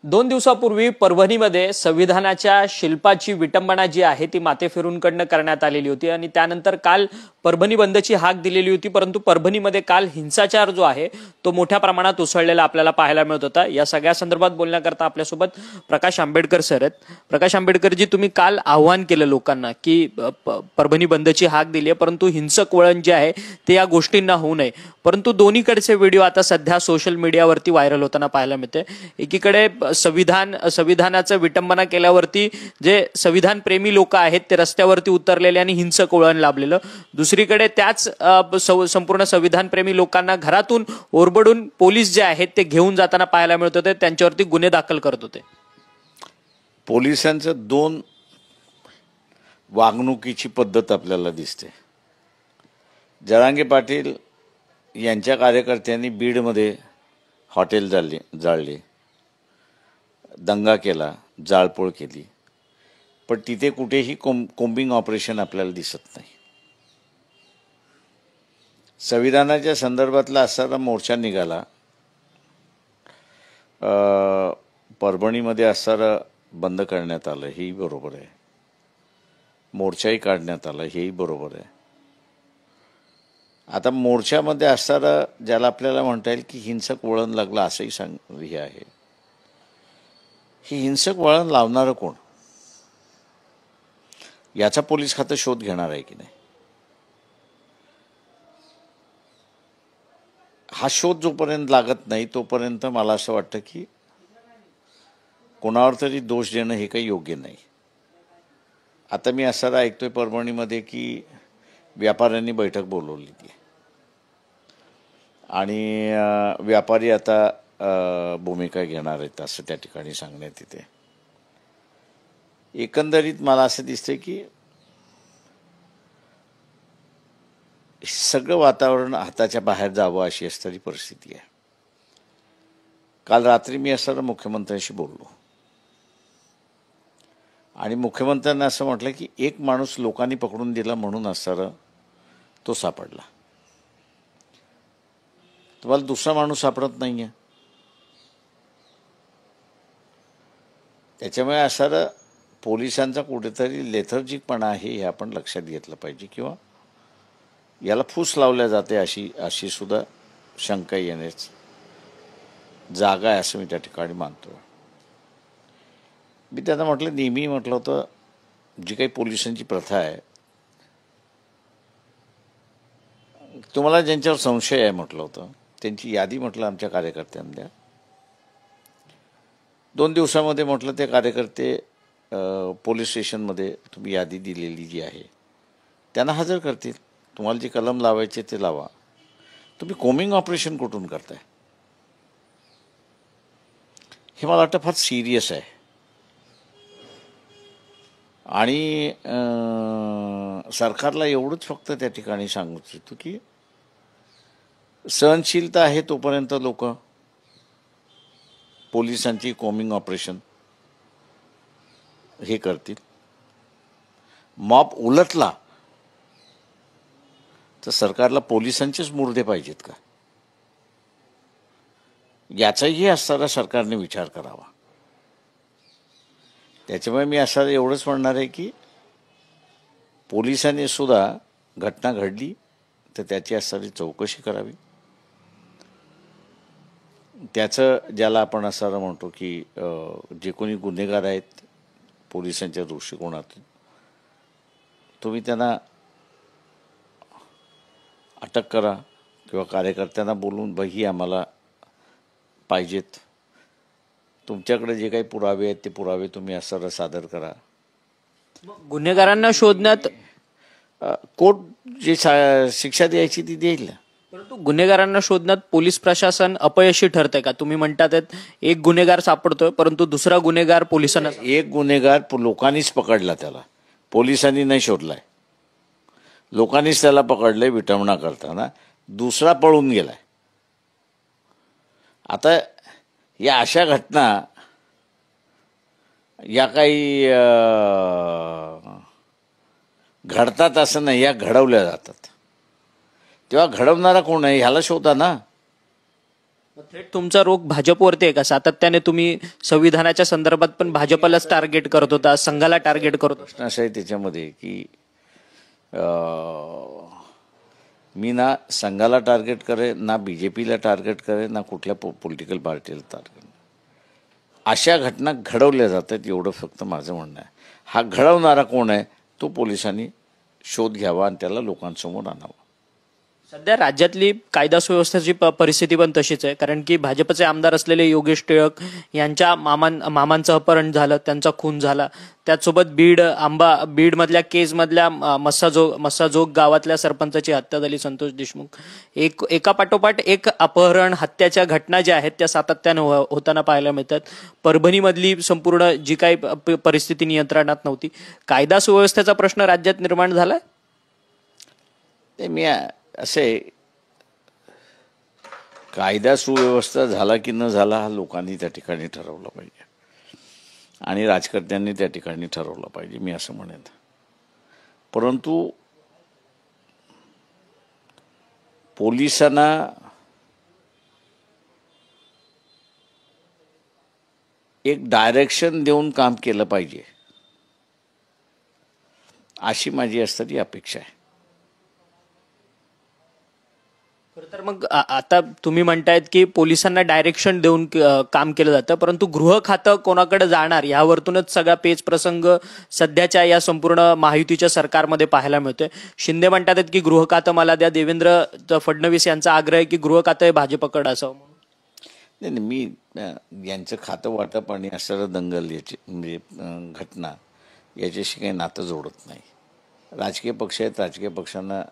2 दिवसापूर्वी परभणीमध्ये संविधानाच्या शिल्पाची विटंबना जी आहे ती माथेफिरूंकडनं करण्यात आलेली होती आणि त्यानंतर काल परभणी बंदची हाक दिलेली होती। परंतु परभणीमध्ये काल हिंसाचार जो आहे तो मोठ्या प्रमाणात उसळलेला आपल्याला पाहायला मिळत होता। या सगळ्या संदर्भात बोलण्याकरता आपल्यासोबत प्रकाश आंबेडकर सर आहेत। प्रकाश आंबेडकर जी, तुम्ही काल आव्हान केलं लोकांना की परभणी बंदची हाक दिली आहे, परंतु हिंसक वळण जे आहे ते या गोष्टींना होऊ नये। परंतु दोन्हीकडचे व्हिडिओ आता सध्या सोशल मीडियावरती व्हायरल होताना पाहायला मिळते। एकीकडे संविधानाचं विटंबना केल्यावरती जे संविधान प्रेमी लोक आहेत ते रस्त्यावरती उतरलेले आणि हिंसक वळण लाभलेलं, दुसरीकडे त्याच संपूर्ण संविधान प्रेमी लोकांना घरातून ओरबडून पोलीस जे आहेत ते घेऊन जाताना पाहायला मिळत होते, त्यांच्यावरती गुन्हे दाखल करत होते। पोलिसांचं दोन वागणुकीची पद्धत आपल्याला दिसते। जरांगे पाटील यांच्या कार्यकर्त्यांनी बीडमध्ये हॉटेल जाळले, दंगा केला, जाळपोळ केली, पण तिथे कुठेही कोम्बिंग ऑपरेशन आपल्याला दिसत नाही। संविधानाच्या संदर्भातला असणारा मोर्चा निघाला, परभणीमध्ये असणारं बंद करण्यात आलं, हेही बरोबर आहे। मोर्चाही काढण्यात आला, हेही बरोबर आहे। आता मोर्चामध्ये असणारं ज्याला आपल्याला म्हणता येईल की हिंसक वळण लागलं असंही हे आहे। ही हिंसक वळण लावणारं कोण, याचा पोलीस खातं शोध घेणार आहे की नाही? हा शोध जोपर्यंत लागत नाही तोपर्यंत मला असं वाटतं की कोणावर तरी दोष देणं हे काही योग्य नाही। आता मी असं ऐकतोय परभणीमध्ये की व्यापाऱ्यांनी बैठक बोलवली आहे आणि व्यापारी आता भूमिका घेणार आहेत असं त्या ठिकाणी सांगण्यात येते। एकंदरीत मला असं दिसतंय की सगळं वातावरण हाताच्या बाहेर जावं अशी असणारी परिस्थिती आहे। काल रात्री मी असं मुख्यमंत्र्यांशी बोललो आणि मुख्यमंत्र्यांना असं म्हटलं की एक माणूस लोकांनी पकडून दिला म्हणून असणारा तो सापडला, तुम्हाला दुसरा माणूस सापडत नाहीये। त्याच्यामुळे असणारा पोलिसांचा कुठेतरी लेथर्जिकपणा आहे हे आपण लक्षात घेतलं पाहिजे, किंवा याला फूस लावल्या जाते अशी सुद्धा शंका येण्याची जागा आहे असं मी त्या ठिकाणी मानतो। मी त्यांना म्हटलं, नेहमी म्हटलं होतं जी काही पोलिसांची प्रथा आहे, तुम्हाला ज्यांच्यावर संशय आहे म्हटलं होतं त्यांची यादी म्हटलं आमच्या कार्यकर्त्यांना द्या। 2 दिवसामध्ये म्हटलं ते कार्यकर्ते पोलीस स्टेशनमध्ये तुम्ही यादी दिलेली जी आहे त्यांना हजर करतील। तुम्हाला जे कलम लावायचे ते लावा, तुम्ही कोमिंग ऑपरेशन कुठून करताय हे मला वाटतं फार सिरियस आहे। आणि सरकारला एवढंच फक्त त्या ठिकाणी सांगू इच्छितो की सहनशीलता आहे तोपर्यंत लोक पोलिसांची कोमिंग ऑपरेशन हे करतील। मॉब उलटला तर सरकारला पोलिसांचेच मुर्दे पाहिजेत का, याचाही असणारा सरकारने विचार करावा। त्याच्यामुळे मी असं एवढंच म्हणणार आहे की पोलिसांनी सुद्धा घटना घडली तर त्याची असणारी चौकशी करावी। त्याचं ज्याला आपण असं म्हणतो की जे कोणी गुन्हेगार आहेत पोलिसांच्या दृष्टिकोनातून तुम्ही त्यांना अटक करा, किंवा कार्यकर्त्यांना बोलून ही आम्हाला पाहिजेत, तुमच्याकडे जे काही पुरावे आहेत ते पुरावे तुम्ही असं सादर करा। गुन्हेगारांना शोधण्यात कोर्ट जी शिक्षा द्यायची ती देईल, परंतु गुन्हेगारांना शोधण्यात पोलीस प्रशासन अपयशी ठरतंय का? तुम्ही म्हणतात एक गुन्हेगार सापडतोय परंतु दुसरा गुन्हेगार पोलिसांना, एक गुन्हेगार लोकांनीच पकडला, त्याला पोलिसांनी नाही शोधलाय, लोकांनीच त्याला पकडलंय विटंबना करताना, दुसरा पळून गेलाय। आता या अशा घटना या काही घडतात असं नाही, या घडवल्या जातात। तेव्हा घडवणारा कोण आहे ह्याला शोधा ना। थेट तुमचा रोग भाजपवरती आहे का? सातत्याने तुम्ही संविधानाच्या संदर्भात पण भाजपलाच टार्गेट करत होता, संघाला टार्गेट करत होता. प्रश्न असा आहे त्याच्यामध्ये की मी ना संघाला टार्गेट करे, ना BJPला टार्गेट करे, ना कुठल्या पॉलिटिकल पार्टीला टार्गेट. अशा घटना घडवल्या जातात एवढं फक्त माझं म्हणणं आहे. हा घडवणारा कोण आहे तो पोलिसांनी शोध घ्यावा आणि त्याला लोकांसमोर आणावा. सध्या राज्यातली कायदा सुव्यवस्थेची परिस्थिती पण तशीच आहे, कारण की भाजपचे आमदार असलेले योगेश टिळक यांच्या मामांचं अपहरण झालं, त्यांचा खून झाला. त्याचसोबत बीडमधल्या केजमधल्या मस्साजोग गावातल्या सरपंचाची हत्या झाली, संतोष देशमुख. एका पाठोपाठ एक अपहरण हत्याच्या घटना ज्या आहेत त्या सातत्यानं होताना पाहायला मिळतात. परभणीमधली संपूर्ण जी काही परिस्थिती नियंत्रणात नव्हती, कायदा सुव्यवस्थेचा प्रश्न राज्यात निर्माण झालाय. ते मी असे कायदा सुव्यवस्था झाला की न झाला हा लोकांनी त्या ठिकाणी ठरवलं पाहिजे आणि राजकर्त्यांनी त्या ठिकाणी ठरवलं पाहिजे, मी असं म्हणेन. परंतु पोलिसांना एक डायरेक्शन देऊन काम केलं पाहिजे अशी माझी असणारी अपेक्षा आहे. खरं तर मग आता तुम्ही म्हणतायत की पोलिसांना डायरेक्शन देऊन काम केलं जातं, परंतु गृह खातं कोणाकडे जाणार यावरतूनच सगळा पेच प्रसंग सध्याच्या या संपूर्ण महायुतीच्या सरकारमध्ये पाहायला मिळतोय. शिंदे म्हणतात की गृह खातं मला द्या, देवेंद्र फडणवीस यांचा आग्रह आहे की गृह खातं हे भाजपकडे असावं. नाही, मी यांचं खातं वाटप आणि असणारं दंगल याची म्हणजे घटना याच्याशी काही नातं जोडत नाही. राजकीय पक्ष आहेत, राजकीय पक्षांना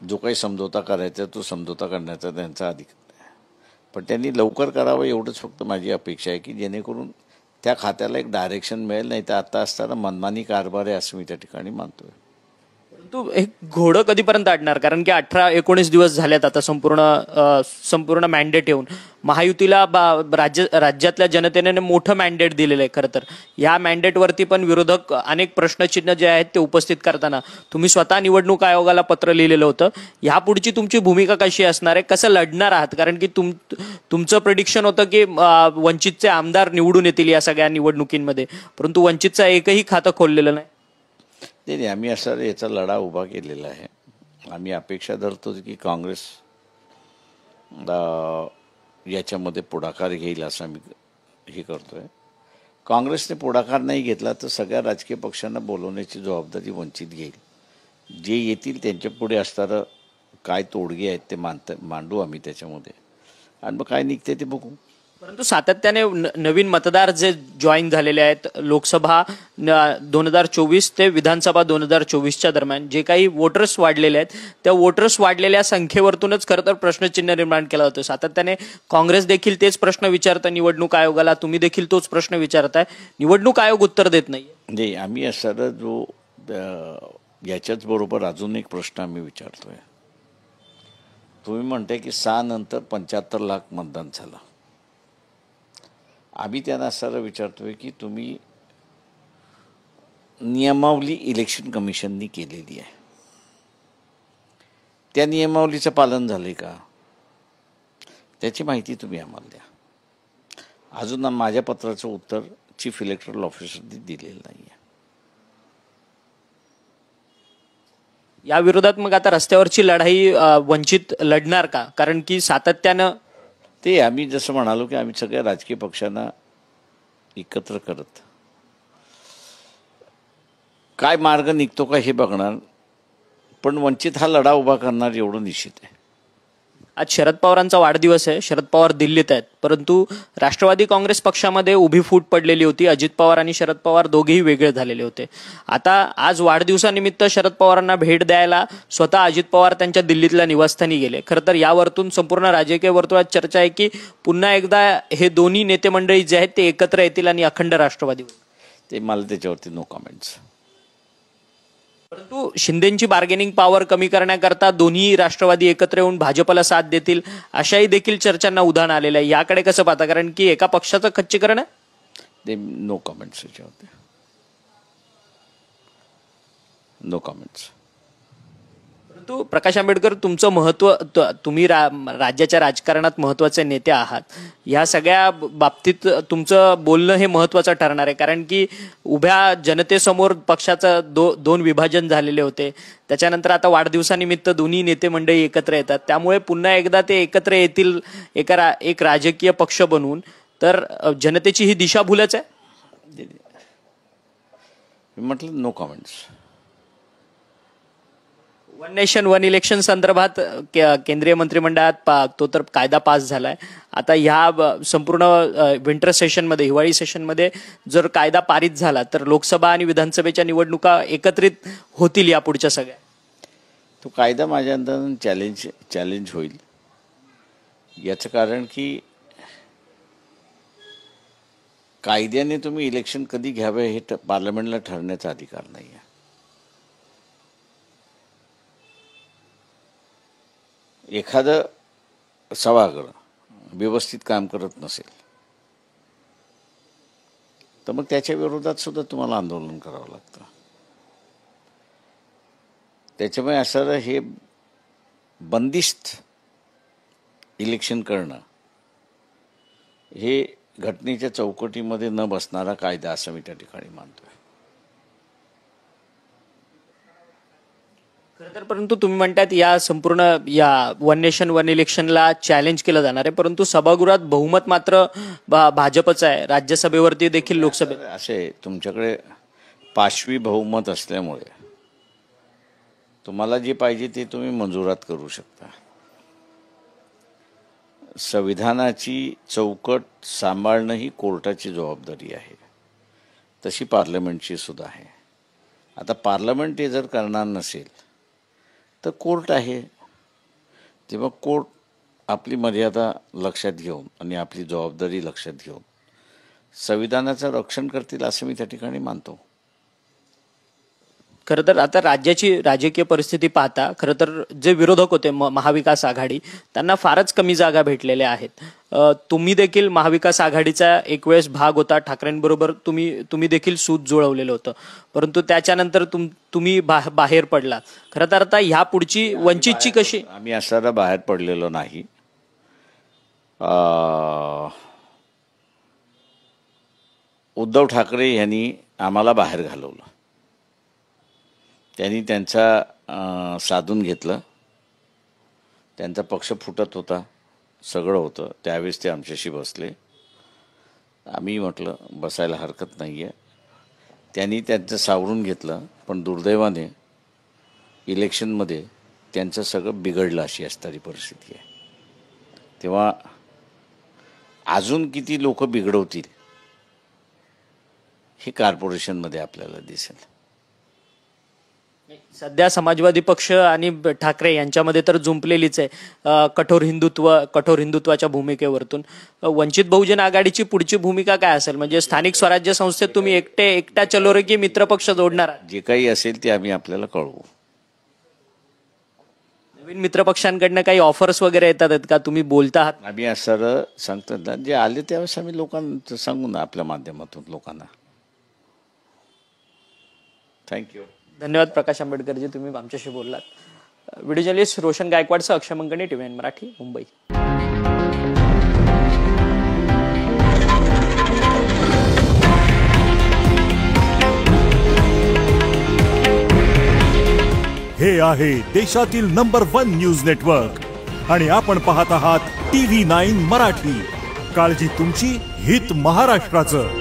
जो काही समझोता करायचा तो समझोता करण्याचा त्यांचा अधिकार आहे, पण त्यांनी लवकर करावं एवढंच फक्त माझी अपेक्षा आहे की जेणेकरून त्या खात्याला एक डायरेक्शन मिळेल. नाही तर आता असताना मनमानी कारभार आहे असं मी त्या ठिकाणी मानतोय. परंतु एक घोडं कधीपर्यंत अडणार, कारण की 18-19 दिवस झालेत आता संपूर्ण मॅन्डेट येऊन. महायुतीला राज्यातल्या जनतेने मोठं मॅन्डेट दिलेलं आहे. खरं तर या मॅन्डेटवरती पण विरोधक अनेक प्रश्नचिन्ह जे आहेत ते उपस्थित करताना तुम्ही स्वतः निवडणूक आयोगाला पत्र लिहिलेलं होतं. यापुढची तुमची भूमिका कशी असणार आहे, कसं लढणार आहात? कारण की तुमचं प्रेडिक्शन होतं की वंचितचे आमदार निवडून येतील या सगळ्या निवडणुकींमध्ये, परंतु वंचितचं एकही खातं खोललेलं नाही. नाही, आम्ही असा याचा लढा उभा केलेला आहे. आम्ही अपेक्षा धरतो की काँग्रेस याच्यामध्ये पुढाकार घेईल असं आम्ही हे करतोय. काँग्रेसने पुढाकार नाही घेतला तर सगळ्या राजकीय पक्षांना बोलवण्याची जबाबदारी वंचित घेईल. जे येतील त्यांच्या पुढे असणारं काय तोडगे आहेत ते मांडू आम्ही त्याच्यामध्ये आणि मग काय निघते ते बघू. परंतु सातत्याने नवीन मतदार जे जॉईन झालेले आहेत, लोकसभा 2024 ते विधानसभा 2024च्या दरम्यान जे काही वोटर्स वाढलेले आहेत, त्या वोटर्स वाढलेल्या संख्येवरतूनच खरं तर प्रश्नचिन्ह निर्माण केला होतं. सातत्याने काँग्रेस देखील तेच प्रश्न विचारतं निवडणूक आयोगाला, तुम्ही देखील तोच प्रश्न विचारताय, निवडणूक आयोग उत्तर देत नाही. म्हणजे आम्ही असणारा जो याच्याच बरोबर अजून एक प्रश्न आम्ही विचारतोय. तुम्ही म्हणताय की 6 नंतर 75 लाख मतदान झालं. आम्ही त्यांना असं विचारतोय की तुम्ही नियमावली इलेक्शन कमिशननी केलेली आहे, त्या नियमावलीचं पालन झाले का त्याची माहिती तुम्ही आम्हाला द्या. अजून माझ्या पत्राचं उत्तर चीफ इलेक्टोरल ऑफिसरनी दिलेलं नाही आहे. या विरोधात मग आता रस्त्यावरची लढाई वंचित लढणार का? कारण की सातत्यानं ते आम्ही जसं म्हणालो की आम्ही सगळ्या राजकीय पक्षांना एकत्र करत काय मार्ग निघतो का हे बघणार, पण वंचित हा लढा उभा करणार एवढं निश्चित आहे. आज शरद पवारांचा वाढदिवस आहे, शरद पवार दिल्लीत आहेत, परंतु राष्ट्रवादी काँग्रेस पक्षामध्ये उभी फूट पडलेली होती. अजित पवार आणि शरद पवार दोघेही वेगळे झालेले होते. आता आज वाढदिवसानिमित्त शरद पवारांना भेट द्यायला स्वतः अजित पवार त्यांच्या दिल्लीतल्या निवासस्थानी गेले. खरं तर यावरतून संपूर्ण राजकीय वर्तुळात चर्चा आहे की पुन्हा एकदा हे दोन्ही नेते मंडळी जे आहेत ते एकत्र येतील आणि अखंड राष्ट्रवादी. ते मला त्याच्यावरती नो कमेंट्स. परंतु शिंदेची बार्गेनिंग पॉवर कमी करण्याकरता दोन्ही राष्ट्रवादी एकत्र येऊन भाजपला साथ देतील अशाही देखील चर्चांना उधाण आलेलं आहे. याकडे कसं पाहता, कारण की एका पक्षाचं खच्चीकरण आहे. ते नो कमेंट्स याच्यावरती, नो कमेंट्स. परंतु प्रकाश आंबेडकर तुमचं महत्व तुम्ही राज्याच्या राजकारणात महत्त्वाचे नेते आहात. ह्या सगळ्या बाबतीत तुमचं बोलणं हे महत्त्वाचं ठरणार आहे, कारण की उभ्या जनतेसमोर पक्षाचं दोन विभाजन झालेले होते. त्याच्यानंतर आता वाढदिवसानिमित्त दोन्ही नेते मंडळी एकत्र येतात, त्यामुळे पुन्हा एकदा ते एकत्र येतील एक राजकीय पक्ष बनवून. तर जनतेची ही दिशाभूलच आहे. म्हटलं no comments. One nation one election संदर्भात केंद्रीय मंत्रिमंडळात तो तर कायदा पास झालाय. आता ह्या संपूर्ण विंटर सेशनमध्ये, हिवाळी सेशनमध्ये जर कायदा पारित झाला तर लोकसभा आणि विधानसभेच्या निवडणुका एकत्रित होतील या पुढच्या सगळ्या. तो कायदा माझ्या अंदाजाने चॅलेंज होईल. याचं कारण की कायद्याने तुम्ही इलेक्शन कधी घ्यावे हे पार्लमेंटला ठरण्याचा अधिकार नाही आहे. एखादं सभागृह व्यवस्थित काम करत नसेल तर मग त्याच्या विरोधात सुद्धा तुम्हाला आंदोलन करावं लागतं. त्याच्यामुळे असं हे बंदिस्त इलेक्शन करणं हे घटनेच्या चौकटीमध्ये न बसणारा कायदा असं मी त्या ठिकाणी मानतोय. खरं तर परंतु तुम्ही म्हणतात या संपूर्ण या वन नेशन वन इलेक्शनला चॅलेंज केलं जाणार आहे, परंतु सभागृहात बहुमत मात्र भाजपचं आहे. राज्यसभेवरती देखील लोकसभेत असे तुमच्याकडे पाशवी बहुमत असल्यामुळे तुम्हाला जे पाहिजे ते तुम्ही मंजुरात करू शकता. संविधानाची चौकट सांभाळणं ही कोर्टाची जबाबदारी आहे, तशी पार्लमेंटची सुद्धा आहे. आता पार्लमेंट हे जर करणार नसेल तर कोर्ट आहे, तेव्हा कोर्ट आपली मर्यादा लक्षात घेऊन आणि आपली जबाबदारी लक्षात घेऊन संविधानाचं रक्षण करतील असं मी त्या ठिकाणी मानतो. खरं तर आता राज्याची राजकीय परिस्थिती पाहता खरं तर जे विरोधक होते महाविकास आघाडी त्यांना फारच कमी जागा भेटलेल्या आहेत. तुम्ही देखील महाविकास आघाडीचा एक वेळेस भाग होता. ठाकरेंबरोबर तुम्ही देखील सूत जुळवलेलं होतं, परंतु त्याच्यानंतर तुम्ही बाहेर पडला. खरं तर आता ह्या पुढची वंचितची कशी? आम्ही असं बाहेर पडलेलो नाही. उद्धव ठाकरे यांनी आम्हाला बाहेर घालवलं. त्यांनी त्यांचा साधून घेतलं. त्यांचा पक्ष फुटत होता, सगळं होतं. त्यावेळेस ते आमच्याशी बसले. आम्ही म्हटलं बसायला हरकत नाही आहे. त्यांनी त्यांचं सावरून घेतलं, पण दुर्दैवाने इलेक्शनमध्ये त्यांचं सगळं बिघडलं अशी असणारी परिस्थिती आहे. तेव्हा अजून किती लोक बिघडवतील हे कॉर्पोरेशनमध्ये आपल्याला दिसेल. सध्या समाजवादी पक्ष आणि ठाकरे यांच्यामध्ये तर जुंपलेलीच आहे कठोर हिंदुत्वाच्या भूमिकेवरतून. वंचित बहुजन आघाडीची पुढची भूमिका काय असेल? म्हणजे स्थानिक स्वराज्य संस्थेत तुम्ही एकटा चलो रे की मित्रपक्ष जोडणार? जे काही असेल ते आम्ही आपल्याला कळवू. नवीन मित्रपक्षांकडनं काही ऑफर्स वगैरे येतात का? तुम्ही बोलता आहात? आम्ही असं सांगतो ना, जे आले त्यावेळेस आम्ही लोकांना सांगू ना आपल्या माध्यमातून लोकांना. थँक्यू. धन्यवाद प्रकाश आंबेडकरजी, तुम्ही आमच्याशी बोललात. व्हिडिओ जर्नलिस्ट रोशन गायकवाडसह अक्षय मंगणे, TV9 मराठी, मुंबई. हे आहे देशातील नंबर 1 न्यूज नेटवर्क आणि आपण पाहत आहात TV9 मराठी. काळजी तुमची, हित महाराष्ट्राचं.